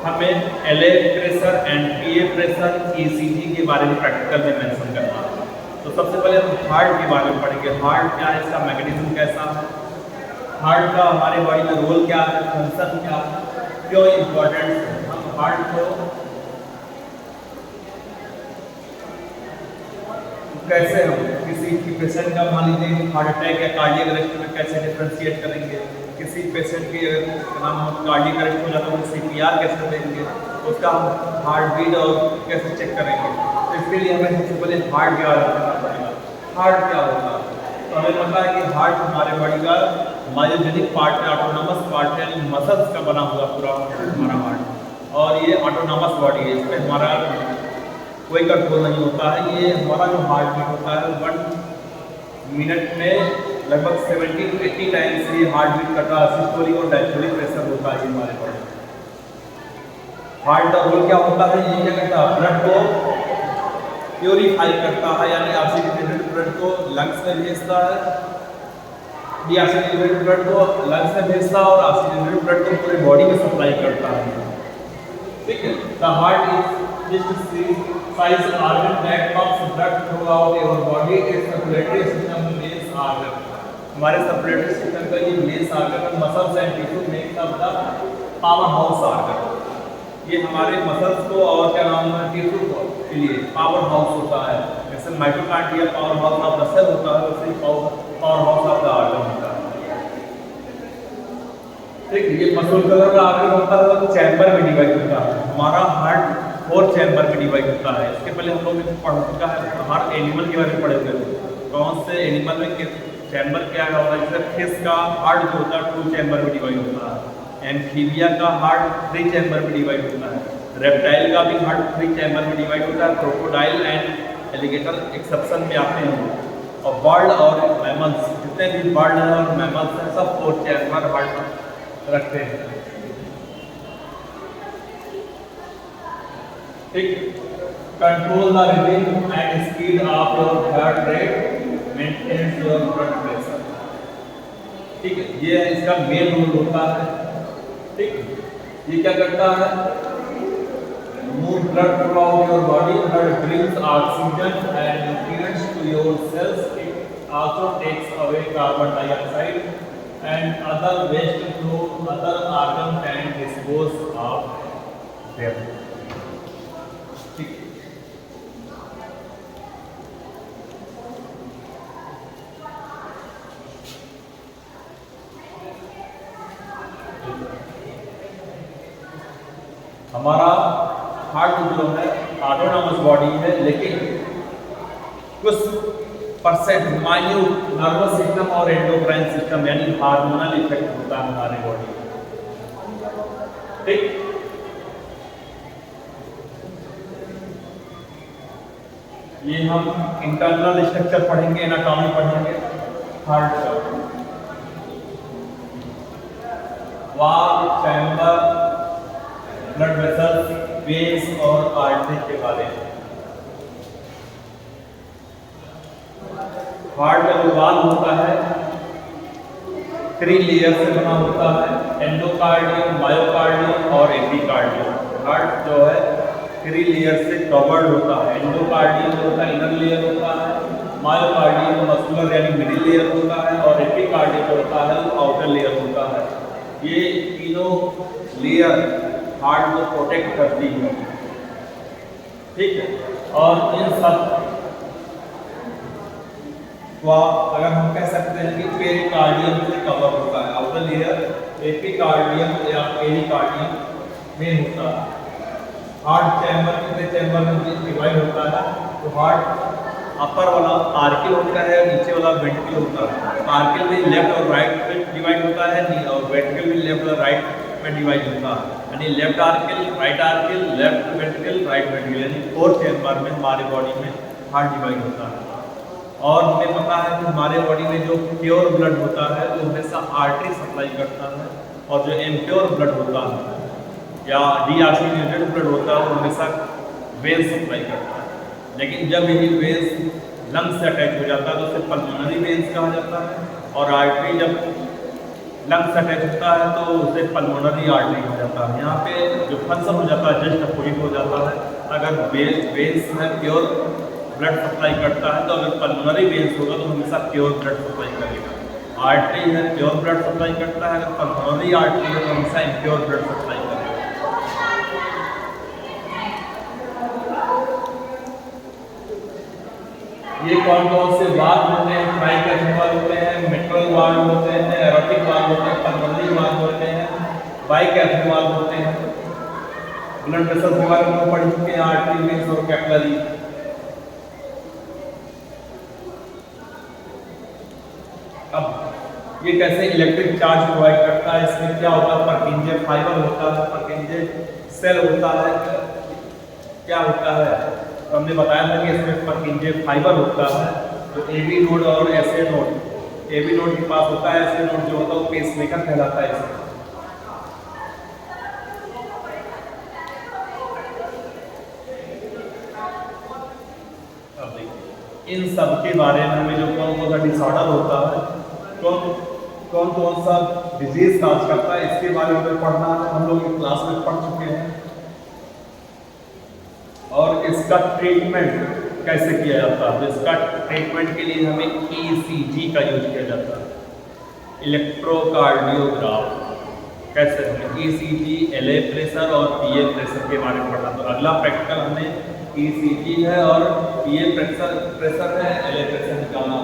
हमें LA pressure and PA pressure ECG के बारे में प्रैक्टिकल में मेंशन करना है। तो सबसे पहले हम हार्ट के बारे में पढ़ेंगे। हार्ट क्या है, इसका मैकेनिज्म कैसा है, हार्ट का हमारे बॉडी में रोल क्या है, फंक्शन क्या है, क्यों इम्पोर्टेंट है। हम हार्ट को कैसे हम किसी पेशेंट का मान लीजिए हार्ट अटैक या कार्डियक अरेस्ट में कैसे डिफ्रेंशिएट करेंगे, किसी पेशेंट की नाम कार्डियक अरेस्ट हो जाता है तो सीपीआर कैसे देंगे, उसका हम हार्ट बीट और कैसे चेक करेंगे। तो इसके लिए हमें सबसे पहले हार्ट के बारे में पता पड़ेगा। हार्ट क्या होता है, तो हमें पता है कि हार्ट हमारे बॉडी का मायोजेनिक पार्ट है, ऑटोनॉमस पार्ट है, यानी मसल्स का बना हुआ पूरा हमारा हार्ट। और ये ऑटोनॉमस बॉडी है, इसमें हमारा कोई कंट्रोल नहीं होता है। ये हमारा जो हार्ट बीट होता है 1 मिनट में लगभग 70 to 80 टाइम्स ये हार्ट बीट करता है। सिस्टोलिक और डायस्टोलिक प्रेशर होता है हमारे बॉडी। हार्ट का रोल क्या होता है, ये क्या करता है, ब्लड को प्योरीफाई करता है, यानी ऑक्सीजनेटेड ब्लड को लंग्स में भेजता है, डीऑक्सीजनेटेड ब्लड को लंग्स में भेजता है और ऑक्सीजनेटेड ब्लड को पूरे बॉडी में सप्लाई करता है। ठीक है, the heart is just size organ that pumps blood throughout your body. Its circulatory system main organ, हमारे सर्कुलेटरी सिस्टम का ये मेन ऑर्गन है। Muscles and tissue makes up the power house organ. ये हमारे मसल्स को और क्या नाम है, टिश्यू के लिए पावर हाउस होता है। जैसे mitochondria power house of the cell होता है, वैसे power house of the organ होता है। ठीक है, ये मसल कलर का ऑर्गन होता है तो चैम्बर में डिवाइड होता है। हमारा हार्ट 4 चैम्बर में डिवाइड होता है। इसके पहले हम लोग पढ़ चुका है, हर एनिमल के बारे में पढ़े हुए थे, कौन से एनिमल में चैम्बर क्या होता है। जैसे फिश का हार्ट जो होता है 2 चैम्बर में डिवाइड होता है। एम्फीबिया का हार्ट 3 चैम्बर में डिवाइड होता है। रेप्टाइल का भी हार्ट 3 चैम्बर में डिवाइड होता है। क्रोकोडाइल एंड एलिगेटर एक्सेप्शन में आते हैं। और बर्ड और मैमल्स, जितने भी बर्ड हैं और मैमल्स हैं, सब 4 चैम्बर हार्ट रखते हैं। ठीक, control the rhythm and speed of your heart rate, maintain your blood pressure. ठीक है, ये है इसका मेन रोल होता है। ठीक, ये क्या करता है, move blood throughout your body, blood brings oxygen and nutrients to your cells. It also takes away carbon dioxide and other waste flow other organ and dispose of them. हमारा heart जो है ऑटोनॉमस बॉडी है, लेकिन कुछ percent minute nervous system और endocrine system यानी hormonal effect होता है हमारे बॉडी में। ठीक, ये हम इंटरनल स्ट्रक्चर पढ़ेंगे, एनाटॉमी पढ़ेंगे हार्ट का। Wall, chamber, blood vessels, veins और आर्टरी के बारे में। हार्ट का जो वाल होता है 3 लेयर से बना होता है, एंडोकार्डियम, मायोकार्डियम और एपिकार्डियम। हार्ट जो है 3 लेयर से कवर्ड होता है। एंडोकार्डियम जो होता है इनर लेयर होता है, मायोकार्डियम मस्कुलर यानी मिडिल लेयर होता है और एपिकार्डियम जो होता है वो आउटर लेयर होता है। ये तीनों लेयर हार्ट को प्रोटेक्ट करती है। ठीक है, और इन सब को अगर हम कह सकते हैं कि पेरिकार्डियम से कवर होता है। आउटर लेयर एपिकार्डियम या पेरिकार्डियम में होता है। हार्ट चैम्बर कितने चैम्बर में डिवाइड होता है, तो हार्ट अपर वाला आर्किल होता है, नीचे वाला वेंट्रिकल होता है। आर्किल भी लेफ्ट और राइट में डिवाइड होता है और वेंट्रिकल भी लेफ्ट और राइट में डिवाइड होता है। यानी left auricle, right auricle, left ventricle, right ventricle, यानी 4 चैम्बर में हमारे बॉडी में हार्ट डिवाइड होता है। और हमें पता है कि हमारे बॉडी में जो प्योर ब्लड होता है वो हमेशा आर्टरी सप्लाई करता है, और जो इम्प्योर ब्लड होता है या डीऑक्सीजनेटेड ब्लड होता है वो हमेशा वेन सप्लाई करता है। लेकिन जब यही वेन्स लंग्स से अटैच हो जाता है तो उसे पल्मोनरी वेन्स कहा जाता है, और आर्टरी जब लंग्स अटैक होता है तो उसे पल्मोनरी आर्टरी हो जाता है। यहाँ पे जो फंक्शन हो जाता है जस्ट अपोजिट हो जाता है। अगर वेन्स में प्योर ब्लड सप्लाई करता है तो अगर पल्मोनरी वेन्स होगा तो हमेशा प्योर ब्लड सप्लाई करेगा। आर्टरी है प्योर ब्लड सप्लाई करता है, अगर पल्मोनरी आर्टरी है तो हमेशा इम्प्योर ब्लड सप्लाई करेगा। ये कौन कौन से वाल्व होते हैं? ट्राइकैथेड्रल होते हैं, मिट्रल वाल्व होते हैं, एरोटिक वाल्व होते हैं, पल्मोनरी वाल्व होते हैं, बाइकैथेड्रल वाल्व होते हैं। ब्लड वेसल्स के बारे में पढ़ चुके हैं, आर्टरी, वेन्स और कैपिलरी। अब ये कैसे इलेक्ट्रिक चार्ज प्रोवाइड करता है? इसमें क्या होता है? पर्किंजे फाइबर होता है, पर्किंजे सेल होता है, क्या होता है? तो हमने बताया था कि इसमें पर्किंजे फाइबर होता है। तो एबी नोड और एसए नोड, एबी नोड के पास होता है, एसए नोड जो होता है वो पेसमेकर कहलाता है। इसमें अब देखिए इन सब के बारे में हमें जो कौन कौन सा डिसऑर्डर होता है, कौन कौन सा डिजीज काज करता है, इसके बारे में पढ़ना है। हम लोग क्लास में पढ़ चुके हैं। और इसका ट्रीटमेंट कैसे किया जाता है? तो इसका ट्रीटमेंट के लिए हमें ईसीजी का यूज किया जाता है, इलेक्ट्रोकार्डियोग्राफ। कैसे? हमें ईसीजी, एलए प्रेशर और पीए प्रेशर के बारे में पढ़ना। तो अगला प्रैक्टिकल हमें ईसीजी है और पीए प्रेशर है, एलए प्रेशर निकालना।